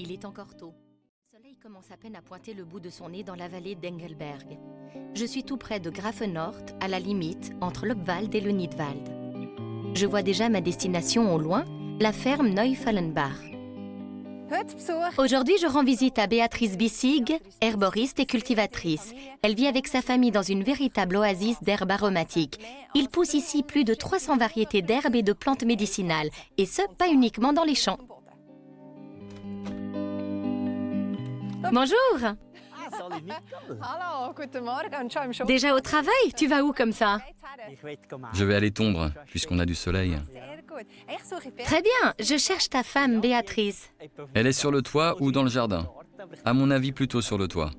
Il est encore tôt. Le soleil commence à peine à pointer le bout de son nez dans la vallée d'Engelberg. Je suis tout près de Grafenort, à la limite entre l'Obwald et le Nidwald. Je vois déjà ma destination au loin, la ferme Neufallenbach. Aujourd'hui, je rends visite à Béatrice Bissig, herboriste et cultivatrice. Elle vit avec sa famille dans une véritable oasis d'herbes aromatiques. Il pousse ici plus de 300 variétés d'herbes et de plantes médicinales, et ce, pas uniquement dans les champs. Bonjour! Déjà au travail? Tu vas où comme ça? Je vais aller tondre, puisqu'on a du soleil. Très bien, je cherche ta femme, Béatrice. Elle est sur le toit ou dans le jardin? À mon avis, plutôt sur le toit.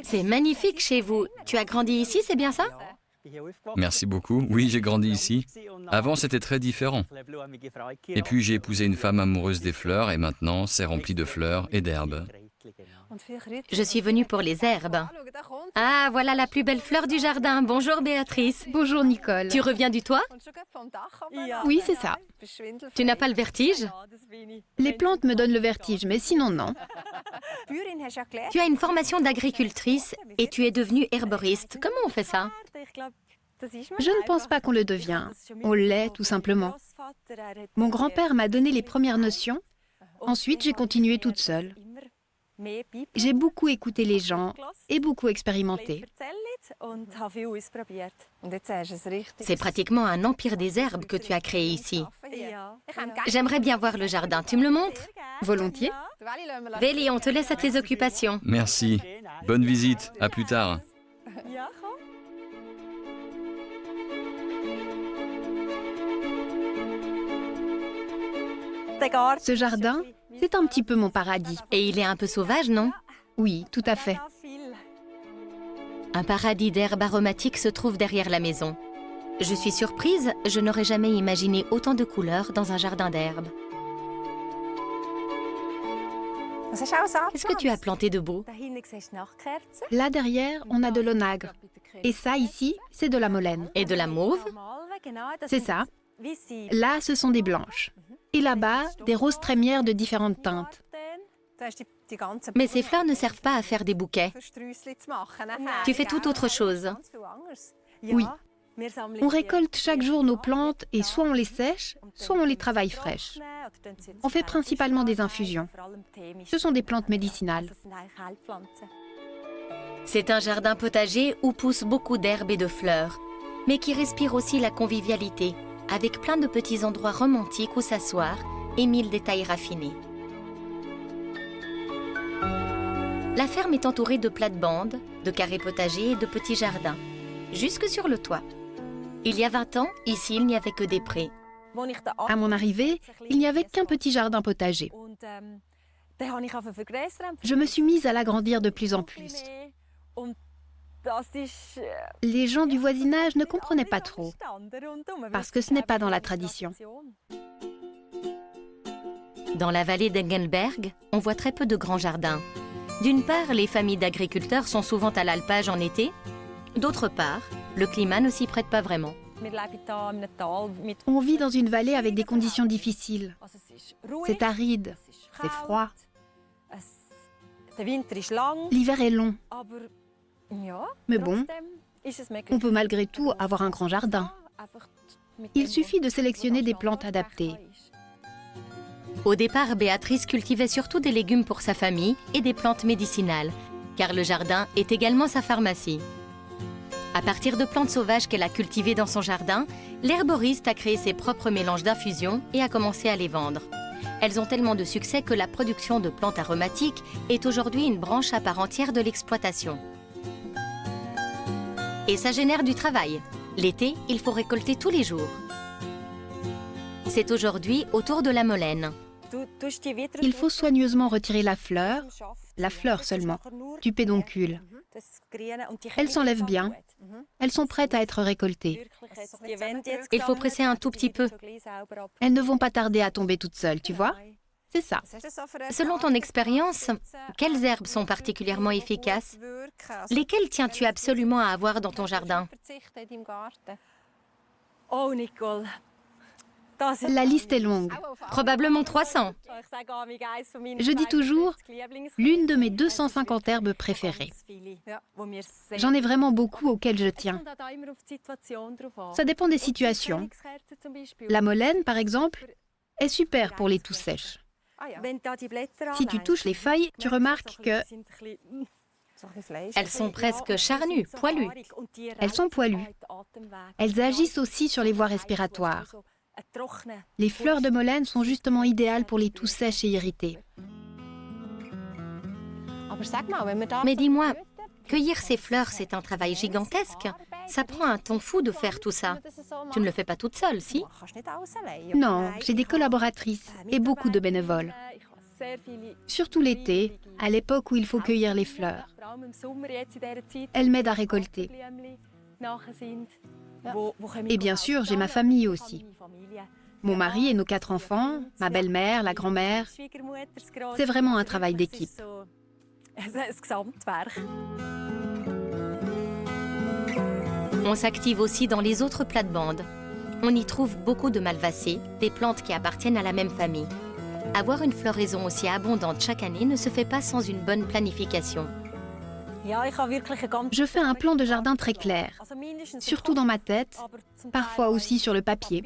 C'est magnifique chez vous. Tu as grandi ici, c'est bien ça? Merci beaucoup. Oui, j'ai grandi ici. Avant, c'était très différent. Et puis, j'ai épousé une femme amoureuse des fleurs et maintenant, c'est rempli de fleurs et d'herbes. Je suis venue pour les herbes. Ah, voilà la plus belle fleur du jardin. Bonjour Béatrice. Bonjour Nicole. Tu reviens du toit? Oui, c'est ça. Tu n'as pas le vertige? Les plantes me donnent le vertige, mais sinon non. Tu as une formation d'agricultrice et tu es devenue herboriste. Comment on fait ça? Je ne pense pas qu'on le devient. On l'est, tout simplement. Mon grand-père m'a donné les premières notions. Ensuite, j'ai continué toute seule. J'ai beaucoup écouté les gens et beaucoup expérimenté. C'est pratiquement un empire des herbes que tu as créé ici. J'aimerais bien voir le jardin. Tu me le montres? Volontiers. Véli, on te laisse à tes occupations. Merci. Bonne visite. À plus tard. Ce jardin, c'est un petit peu mon paradis. Et il est un peu sauvage, non? Oui, tout à fait. Un paradis d'herbes aromatiques se trouve derrière la maison. Je suis surprise, je n'aurais jamais imaginé autant de couleurs dans un jardin d'herbes. Qu'est-ce que tu as planté de beau? Là derrière, on a de l'onagre. Et ça, ici, c'est de la molène. Et de la mauve? C'est ça. Là, ce sont des blanches. Et là-bas, des roses trémières de différentes teintes. Mais ces fleurs ne servent pas à faire des bouquets. Tu fais tout autre chose. Oui. On récolte chaque jour nos plantes et soit on les sèche, soit on les travaille fraîches. On fait principalement des infusions. Ce sont des plantes médicinales. C'est un jardin potager où poussent beaucoup d'herbes et de fleurs, mais qui respire aussi la convivialité, avec plein de petits endroits romantiques où s'asseoir et mille détails raffinés. La ferme est entourée de plates-bandes, de carrés potagers et de petits jardins, jusque sur le toit. Il y a 20 ans, ici, il n'y avait que des prés. À mon arrivée, il n'y avait qu'un petit jardin potager. Je me suis mise à l'agrandir de plus en plus. Les gens du voisinage ne comprenaient pas trop, parce que ce n'est pas dans la tradition. Dans la vallée d'Engelberg, on voit très peu de grands jardins. D'une part, les familles d'agriculteurs sont souvent à l'alpage en été. D'autre part, le climat ne s'y prête pas vraiment. On vit dans une vallée avec des conditions difficiles. C'est aride, c'est froid. L'hiver est long. Mais bon, on peut malgré tout avoir un grand jardin. Il suffit de sélectionner des plantes adaptées. Au départ, Béatrice cultivait surtout des légumes pour sa famille et des plantes médicinales, car le jardin est également sa pharmacie. À partir de plantes sauvages qu'elle a cultivées dans son jardin, l'herboriste a créé ses propres mélanges d'infusion et a commencé à les vendre. Elles ont tellement de succès que la production de plantes aromatiques est aujourd'hui une branche à part entière de l'exploitation. Et ça génère du travail. L'été, il faut récolter tous les jours. C'est aujourd'hui au tour de la molène. Il faut soigneusement retirer la fleur seulement, du pédoncule. Elles s'enlèvent bien. Elles sont prêtes à être récoltées. Il faut presser un tout petit peu. Elles ne vont pas tarder à tomber toutes seules, tu vois? C'est ça. Selon ton expérience, quelles herbes sont particulièrement efficaces? Lesquelles tiens-tu absolument à avoir dans ton jardin? La liste est longue. Probablement 300. Je dis toujours, l'une de mes 250 herbes préférées. J'en ai vraiment beaucoup auxquelles je tiens. Ça dépend des situations. La molène, par exemple, est super pour les toux sèches. Si tu touches les feuilles, tu remarques que Elles sont presque charnues, poilues. elles sont poilues. Elles agissent aussi sur les voies respiratoires. Les fleurs de molène sont justement idéales pour les toux sèches et irritées. Mais dis-moi, cueillir ces fleurs, c'est un travail gigantesque. Ça prend un temps fou de faire tout ça. Tu ne le fais pas toute seule, si? Non, j'ai des collaboratrices et beaucoup de bénévoles. Surtout l'été, à l'époque où il faut cueillir les fleurs. Elles m'aident à récolter. Et bien sûr, j'ai ma famille aussi. Mon mari et nos 4 enfants, ma belle-mère, la grand-mère. C'est vraiment un travail d'équipe. On s'active aussi dans les autres plates-bandes. On y trouve beaucoup de malvacées, des plantes qui appartiennent à la même famille. Avoir une floraison aussi abondante chaque année ne se fait pas sans une bonne planification. Je fais un plan de jardin très clair, surtout dans ma tête, parfois aussi sur le papier,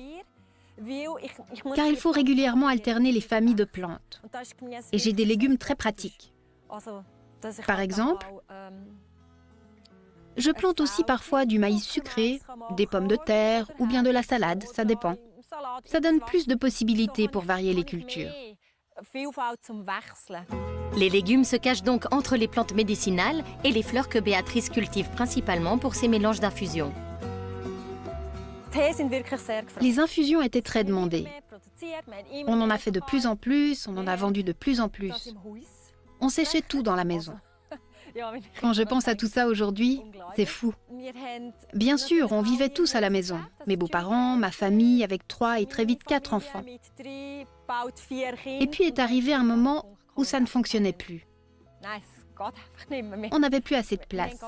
car il faut régulièrement alterner les familles de plantes. Et j'ai des légumes très pratiques. Par exemple, je plante aussi parfois du maïs sucré, des pommes de terre ou bien de la salade, ça dépend. Ça donne plus de possibilités pour varier les cultures. Les légumes se cachent donc entre les plantes médicinales et les fleurs que Béatrice cultive principalement pour ses mélanges d'infusions. Les infusions étaient très demandées. On en a fait de plus en plus, on en a vendu de plus en plus. On séchait tout dans la maison. Quand je pense à tout ça aujourd'hui, c'est fou. Bien sûr, on vivait tous à la maison. Mes beaux-parents, ma famille, avec 3 et très vite 4 enfants. Et puis est arrivé un moment où ça ne fonctionnait plus. On n'avait plus assez de place.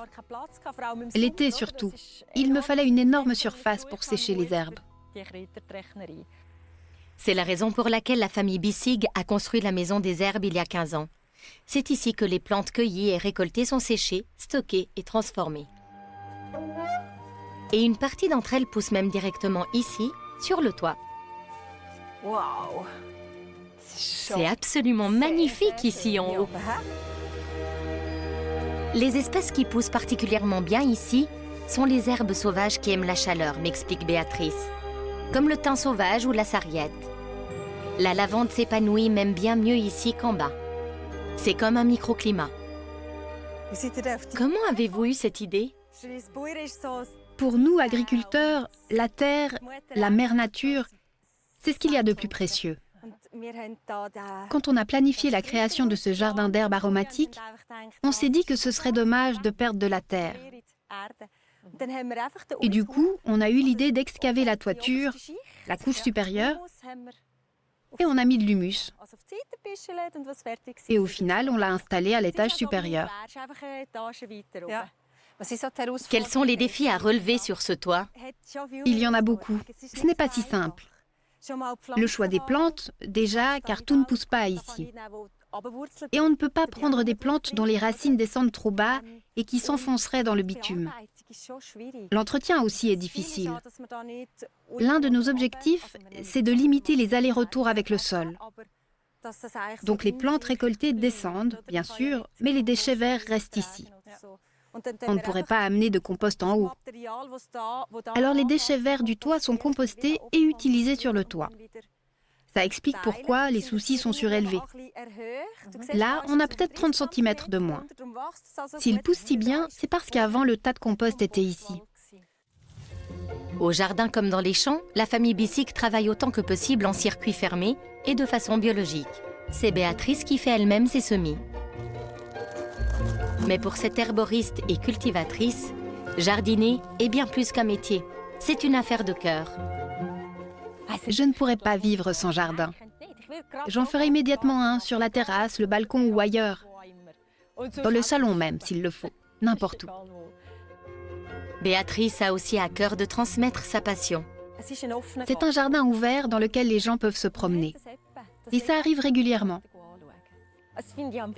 L'été surtout. Il me fallait une énorme surface pour sécher les herbes. C'est la raison pour laquelle la famille Bissig a construit la maison des herbes il y a 15 ans. C'est ici que les plantes cueillies et récoltées sont séchées, stockées et transformées. Et une partie d'entre elles pousse même directement ici, sur le toit. C'est absolument magnifique ici en haut. Les espèces qui poussent particulièrement bien ici sont les herbes sauvages qui aiment la chaleur, m'explique Béatrice, comme le thym sauvage ou la sarriette. La lavande s'épanouit même bien mieux ici qu'en bas. C'est comme un microclimat. Comment avez-vous eu cette idée? Pour nous, agriculteurs, la terre, la mère nature, c'est ce qu'il y a de plus précieux. Quand on a planifié la création de ce jardin d'herbes aromatiques, on s'est dit que ce serait dommage de perdre de la terre. Et du coup, on a eu l'idée d'excaver la toiture, la couche supérieure, et on a mis de l'humus. Et au final, on l'a installé à l'étage supérieur. Quels sont les défis à relever sur ce toit? Il y en a beaucoup. Ce n'est pas si simple. Le choix des plantes, déjà, car tout ne pousse pas ici. Et on ne peut pas prendre des plantes dont les racines descendent trop bas et qui s'enfonceraient dans le bitume. L'entretien aussi est difficile. L'un de nos objectifs, c'est de limiter les allers-retours avec le sol. Donc les plantes récoltées descendent, bien sûr, mais les déchets verts restent ici. On ne pourrait pas amener de compost en haut. Alors les déchets verts du toit sont compostés et utilisés sur le toit. Ça explique pourquoi les soucis sont surélevés. Là, on a peut-être 30 cm de moins. S'il pousse si bien, c'est parce qu'avant, le tas de compost était ici. Au jardin comme dans les champs, la famille Bissig travaille autant que possible en circuit fermé et de façon biologique. C'est Béatrice qui fait elle-même ses semis. Mais pour cette herboriste et cultivatrice, jardiner est bien plus qu'un métier. C'est une affaire de cœur. Je ne pourrais pas vivre sans jardin. J'en ferai immédiatement un sur la terrasse, le balcon ou ailleurs. Dans le salon même, s'il le faut. N'importe où. Béatrice a aussi à cœur de transmettre sa passion. C'est un jardin ouvert dans lequel les gens peuvent se promener. Et ça arrive régulièrement.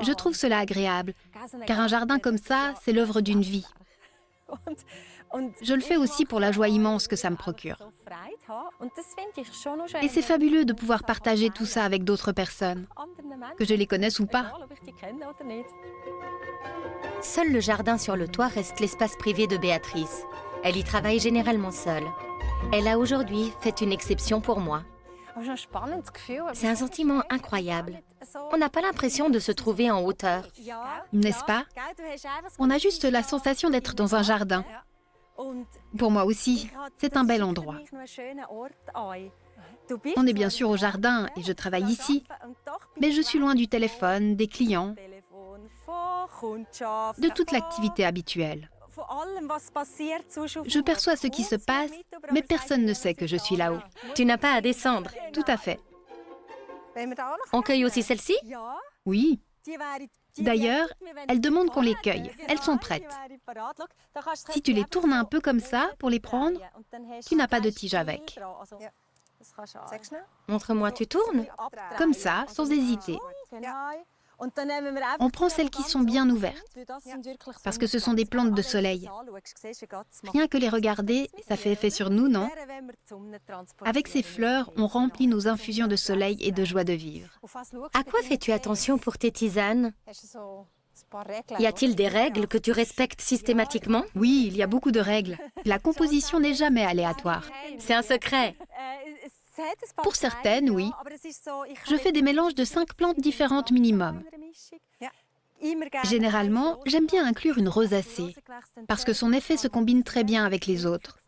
Je trouve cela agréable, car un jardin comme ça, c'est l'œuvre d'une vie. Je le fais aussi pour la joie immense que ça me procure. Et c'est fabuleux de pouvoir partager tout ça avec d'autres personnes, que je les connaisse ou pas. Seul le jardin sur le toit reste l'espace privé de Béatrice. Elle y travaille généralement seule. Elle a aujourd'hui fait une exception pour moi. C'est un sentiment incroyable. On n'a pas l'impression de se trouver en hauteur. N'est-ce pas? On a juste la sensation d'être dans un jardin. Pour moi aussi, c'est un bel endroit. On est bien sûr au jardin et je travaille ici, mais je suis loin du téléphone, des clients, de toute l'activité habituelle. Je perçois ce qui se passe, mais personne ne sait que je suis là-haut. Tu n'as pas à descendre. Tout à fait. On cueille aussi celle-ci? Oui. D'ailleurs, elles demandent qu'on les cueille. Elles sont prêtes. Si tu les tournes un peu comme ça pour les prendre, tu n'as pas de tige avec. Montre-moi, tu tournes? Comme ça, sans hésiter. On prend celles qui sont bien ouvertes, parce que ce sont des plantes de soleil. Rien que les regarder, ça fait effet sur nous, non? Avec ces fleurs, on remplit nos infusions de soleil et de joie de vivre. À quoi fais-tu attention pour tes tisanes? Y a-t-il des règles que tu respectes systématiquement? Oui, il y a beaucoup de règles. La composition n'est jamais aléatoire. C'est un secret. Pour certaines, oui. Je fais des mélanges de 5 plantes différentes minimum. Généralement, j'aime bien inclure une rosacée, parce que son effet se combine très bien avec les autres.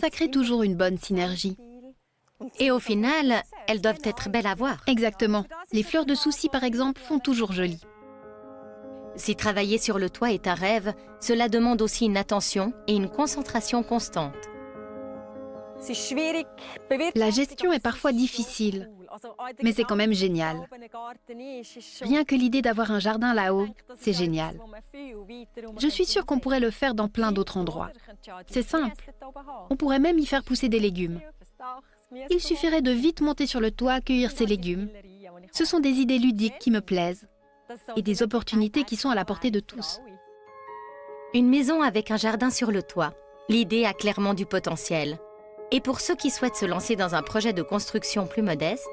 Ça crée toujours une bonne synergie. Et au final, elles doivent être belles à voir. Exactement. Les fleurs de souci, par exemple, font toujours joli. Si travailler sur le toit est un rêve, cela demande aussi une attention et une concentration constante. La gestion est parfois difficile, mais c'est quand même génial. Rien que l'idée d'avoir un jardin là-haut, c'est génial. Je suis sûre qu'on pourrait le faire dans plein d'autres endroits. C'est simple. On pourrait même y faire pousser des légumes. Il suffirait de vite monter sur le toit, cueillir ces légumes. Ce sont des idées ludiques qui me plaisent et des opportunités qui sont à la portée de tous. Une maison avec un jardin sur le toit. L'idée a clairement du potentiel. Et pour ceux qui souhaitent se lancer dans un projet de construction plus modeste,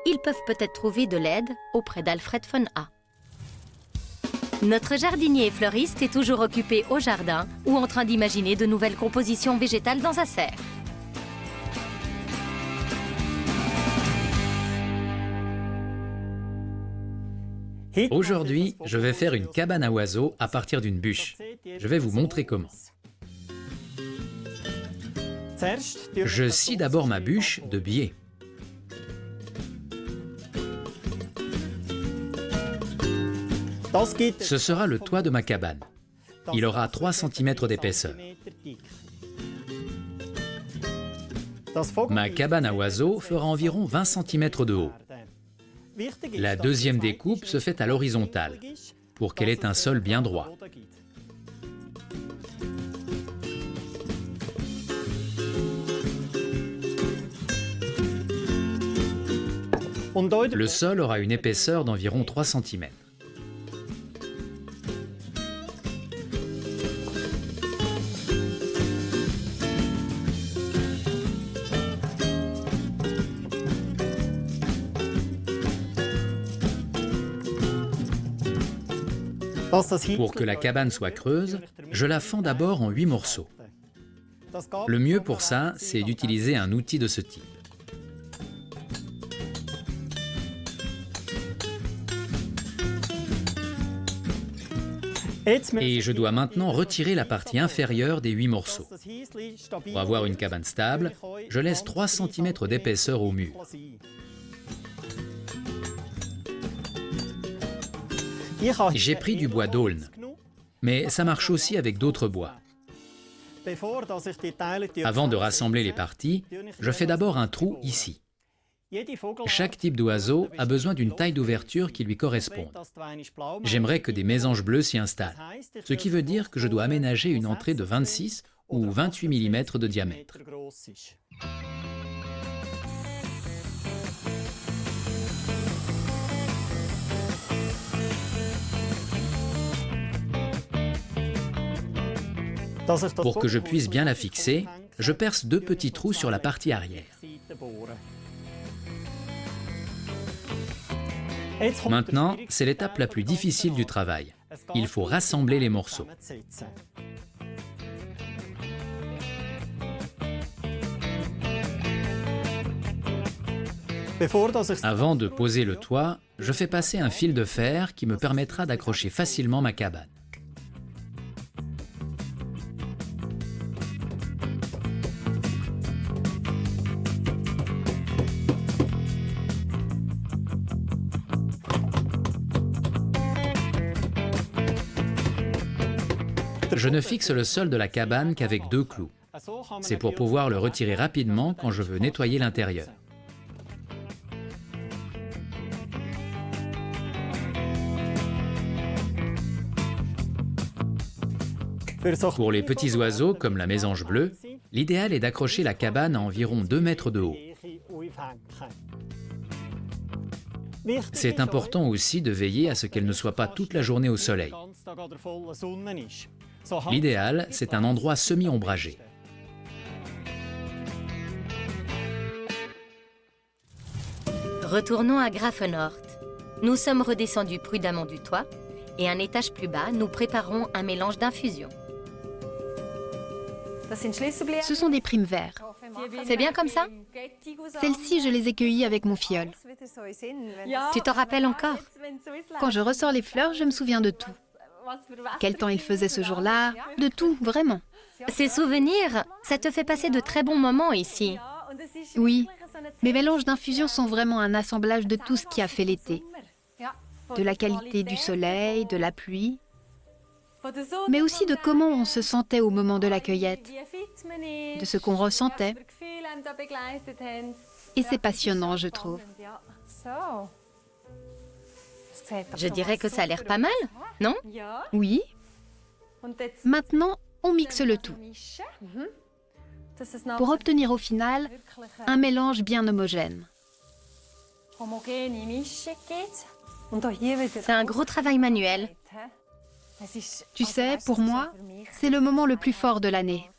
ils peuvent peut-être trouver de l'aide auprès d'Alfred von A. Notre jardinier et fleuriste est toujours occupé au jardin ou en train d'imaginer de nouvelles compositions végétales dans sa serre. Aujourd'hui, je vais faire une cabane à oiseaux à partir d'une bûche. Je vais vous montrer comment. Je scie d'abord ma bûche de biais. Ce sera le toit de ma cabane. Il aura 3 cm d'épaisseur. Ma cabane à oiseaux fera environ 20 cm de haut. La deuxième découpe se fait à l'horizontale, pour qu'elle ait un sol bien droit. Le sol aura une épaisseur d'environ 3 cm. Pour que la cabane soit creuse, je la fends d'abord en 8 morceaux. Le mieux pour ça, c'est d'utiliser un outil de ce type. Et je dois maintenant retirer la partie inférieure des 8 morceaux. Pour avoir une cabane stable, je laisse 3 cm d'épaisseur au mur. J'ai pris du bois d'aulne, mais ça marche aussi avec d'autres bois. Avant de rassembler les parties, je fais d'abord un trou ici. Chaque type d'oiseau a besoin d'une taille d'ouverture qui lui corresponde. J'aimerais que des mésanges bleus s'y installent, ce qui veut dire que je dois aménager une entrée de 26 ou 28 mm de diamètre. Pour que je puisse bien la fixer, je perce 2 petits trous sur la partie arrière. Maintenant, c'est l'étape la plus difficile du travail. Il faut rassembler les morceaux. Avant de poser le toit, je fais passer un fil de fer qui me permettra d'accrocher facilement ma cabane. Je ne fixe le sol de la cabane qu'avec 2 clous. C'est pour pouvoir le retirer rapidement quand je veux nettoyer l'intérieur. Pour les petits oiseaux, comme la mésange bleue, l'idéal est d'accrocher la cabane à environ 2 mètres de haut. C'est important aussi de veiller à ce qu'elle ne soit pas toute la journée au soleil. L'idéal, c'est un endroit semi-ombragé. Retournons à Grafenort. Nous sommes redescendus prudemment du toit et un étage plus bas, nous préparons un mélange d'infusion. Ce sont des primes verts. C'est bien comme ça? Celles-ci, je les ai cueillies avec mon fiole. Tu t'en rappelles encore? Quand je ressors les fleurs, je me souviens de tout. Quel temps il faisait ce jour-là, de tout, vraiment. Ces souvenirs, ça te fait passer de très bons moments ici. Oui, mes mélanges d'infusion sont vraiment un assemblage de tout ce qui a fait l'été. De la qualité du soleil, de la pluie, mais aussi de comment on se sentait au moment de la cueillette, de ce qu'on ressentait. Et c'est passionnant, je trouve. Je dirais que ça a l'air pas mal, non? Oui. Maintenant, on mixe le tout pour obtenir au final un mélange bien homogène. C'est un gros travail manuel. Tu sais, pour moi, c'est le moment le plus fort de l'année.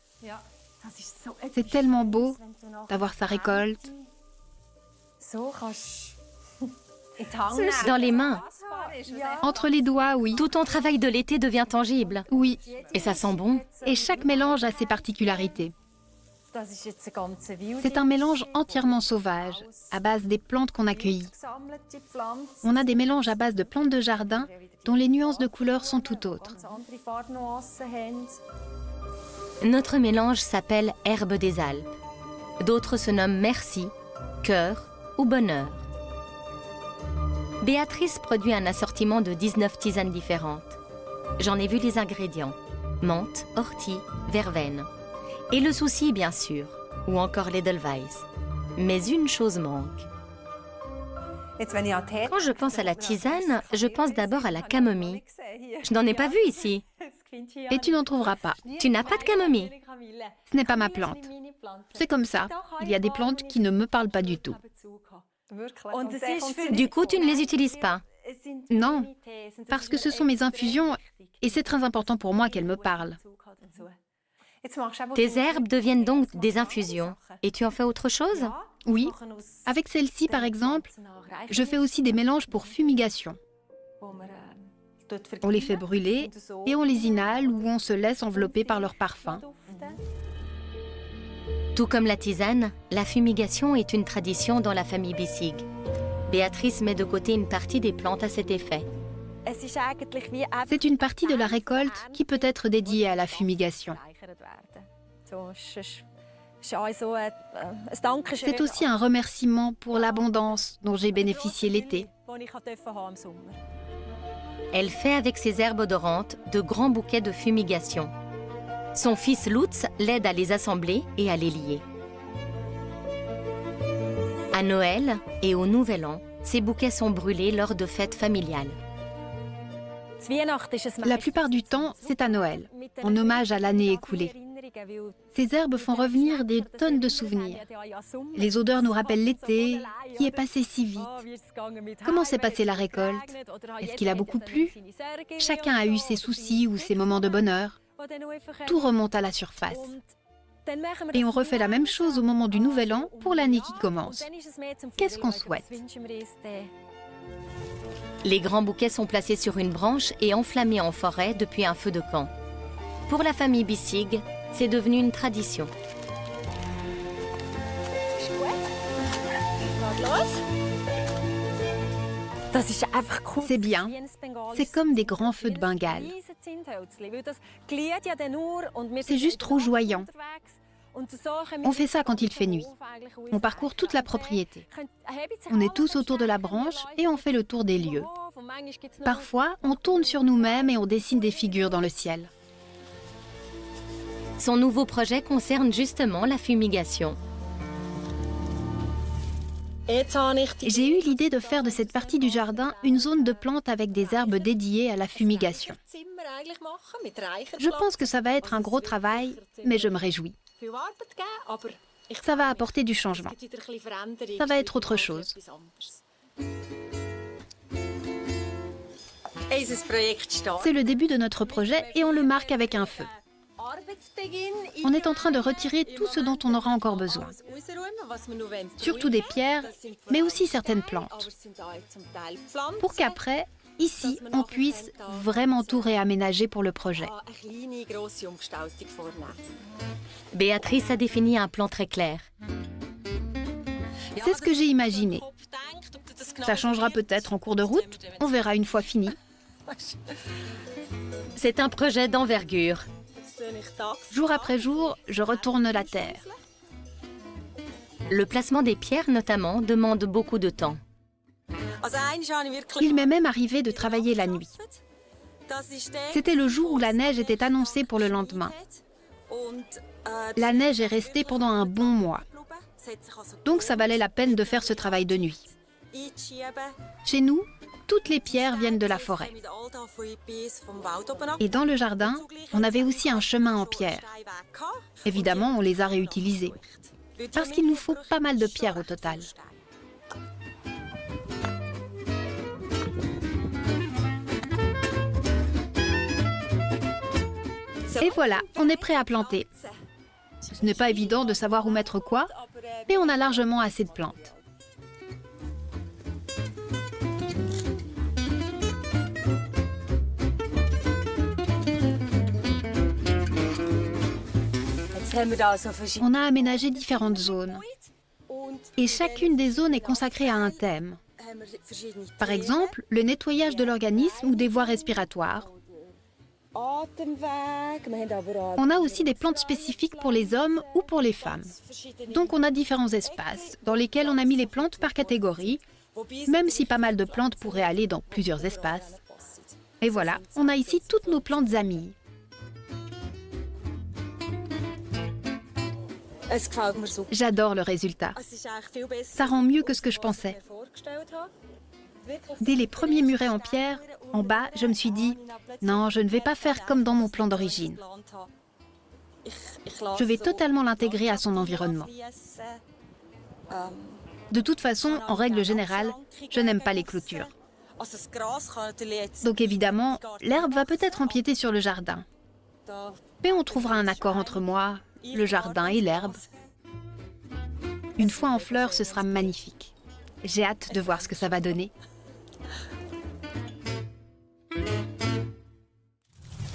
C'est tellement beau d'avoir sa récolte. Dans les mains. Entre les doigts, oui. Tout ton travail de l'été devient tangible. Oui. Et ça sent bon. Et chaque mélange a ses particularités. C'est un mélange entièrement sauvage, à base des plantes qu'on a cueillies. On a des mélanges à base de plantes de jardin dont les nuances de couleurs sont tout autres. Notre mélange s'appelle herbe des Alpes. D'autres se nomment merci, cœur ou bonheur. Béatrice produit un assortiment de 19 tisanes différentes. J'en ai vu les ingrédients: menthe, ortie, verveine. Et le souci, bien sûr, ou encore l'Edelweiss. Mais une chose manque. Quand je pense à la tisane, je pense d'abord à la camomille. Je n'en ai pas vu ici. Et tu n'en trouveras pas. Tu n'as pas de camomille? Ce n'est pas ma plante. C'est comme ça. Il y a des plantes qui ne me parlent pas du tout. Du coup, tu ne les utilises pas? Non, parce que ce sont mes infusions et c'est très important pour moi qu'elles me parlent. Tes herbes deviennent donc des infusions. Et tu en fais autre chose? Oui. Avec celle-ci, par exemple, je fais aussi des mélanges pour fumigation. On les fait brûler et on les inhale ou on se laisse envelopper par leur parfum. Tout comme la tisane, la fumigation est une tradition dans la famille Bissig. Béatrice met de côté une partie des plantes à cet effet. C'est une partie de la récolte qui peut être dédiée à la fumigation. C'est aussi un remerciement pour l'abondance dont j'ai bénéficié l'été. Elle fait avec ses herbes odorantes de grands bouquets de fumigation. Son fils Lutz l'aide à les assembler et à les lier. À Noël et au Nouvel An, ces bouquets sont brûlés lors de fêtes familiales. La plupart du temps, c'est à Noël, en hommage à l'année écoulée. Ces herbes font revenir des tonnes de souvenirs. Les odeurs nous rappellent l'été, qui est passé si vite. Comment s'est passée la récolte? Est-ce qu'il a beaucoup plu? Chacun a eu ses soucis ou ses moments de bonheur. Tout remonte à la surface. Et on refait la même chose au moment du Nouvel An pour l'année qui commence. Qu'est-ce qu'on souhaite? Les grands bouquets sont placés sur une branche et enflammés en forêt depuis un feu de camp. Pour la famille Bissig, c'est devenu une tradition. C'est bien. C'est comme des grands feux de Bengale. C'est juste trop joyant. On fait ça quand il fait nuit. On parcourt toute la propriété. On est tous autour de la branche et on fait le tour des lieux. Parfois, on tourne sur nous-mêmes et on dessine des figures dans le ciel. Son nouveau projet concerne justement la fumigation. J'ai eu l'idée de faire de cette partie du jardin une zone de plantes avec des herbes dédiées à la fumigation. Je pense que ça va être un gros travail, mais je me réjouis. Ça va apporter du changement. Ça va être autre chose. C'est le début de notre projet et on le marque avec un feu. On est en train de retirer tout ce dont on aura encore besoin. Surtout des pierres, mais aussi certaines plantes. Pour qu'après, ici, on puisse vraiment tout réaménager pour le projet. Béatrice a défini un plan très clair. C'est ce que j'ai imaginé. Ça changera peut-être en cours de route, on verra une fois fini. C'est un projet d'envergure. Jour après jour, je retourne la terre. Le placement des pierres, notamment, demande beaucoup de temps. Il m'est même arrivé de travailler la nuit. C'était le jour où la neige était annoncée pour le lendemain. La neige est restée pendant un bon mois. Donc ça valait la peine de faire ce travail de nuit. Chez nous, toutes les pierres viennent de la forêt. Et dans le jardin, on avait aussi un chemin en pierre. Évidemment, on les a réutilisées. Parce qu'il nous faut pas mal de pierres au total. Et voilà, on est prêt à planter. Ce n'est pas évident de savoir où mettre quoi, mais on a largement assez de plantes. On a aménagé différentes zones. Et chacune des zones est consacrée à un thème. Par exemple, le nettoyage de l'organisme ou des voies respiratoires. On a aussi des plantes spécifiques pour les hommes ou pour les femmes. Donc on a différents espaces dans lesquels on a mis les plantes par catégorie, même si pas mal de plantes pourraient aller dans plusieurs espaces. Et voilà, on a ici toutes nos plantes amies. J'adore le résultat. Ça rend mieux que ce que je pensais. Dès les premiers murets en pierre, en bas, je me suis dit « Non, je ne vais pas faire comme dans mon plan d'origine. Je vais totalement l'intégrer à son environnement. » De toute façon, en règle générale, je n'aime pas les clôtures. Donc évidemment, l'herbe va peut-être empiéter sur le jardin. Mais on trouvera un accord entre moi, le jardin et l'herbe. Une fois en fleurs, ce sera magnifique. J'ai hâte de voir ce que ça va donner.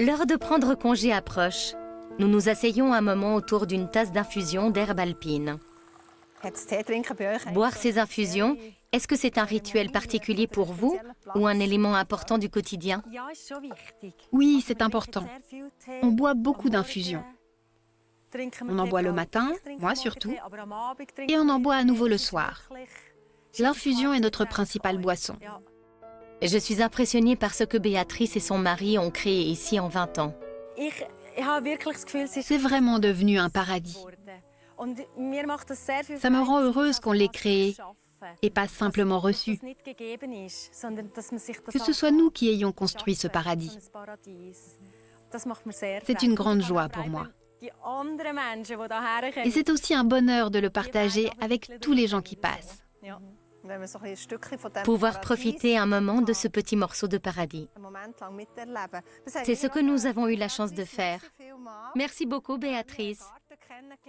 L'heure de prendre congé approche. Nous nous asseyons un moment autour d'une tasse d'infusion d'herbe alpine. Boire ces infusions, est-ce que c'est un rituel particulier pour vous ou un élément important du quotidien? Oui, c'est important. On boit beaucoup d'infusions. On en boit le matin, moi surtout, et on en boit à nouveau le soir. L'infusion est notre principale boisson. Je suis impressionnée par ce que Béatrice et son mari ont créé ici en 20 ans. C'est vraiment devenu un paradis. Ça me rend heureuse qu'on l'ait créé et pas simplement reçu. Que ce soit nous qui ayons construit ce paradis. C'est une grande joie pour moi. Et c'est aussi un bonheur de le partager avec tous les gens qui passent. Pouvoir profiter un moment de ce petit morceau de paradis. C'est ce que nous avons eu la chance de faire. Merci beaucoup, Béatrice.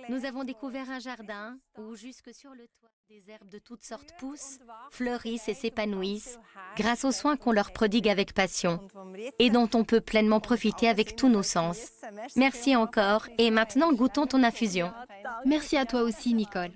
Nous avons découvert un jardin où, jusque sur le toit, des herbes de toutes sortes poussent, fleurissent et s'épanouissent grâce aux soins qu'on leur prodigue avec passion et dont on peut pleinement profiter avec tous nos sens. Merci encore et maintenant goûtons ton infusion. Merci à toi aussi, Nicole.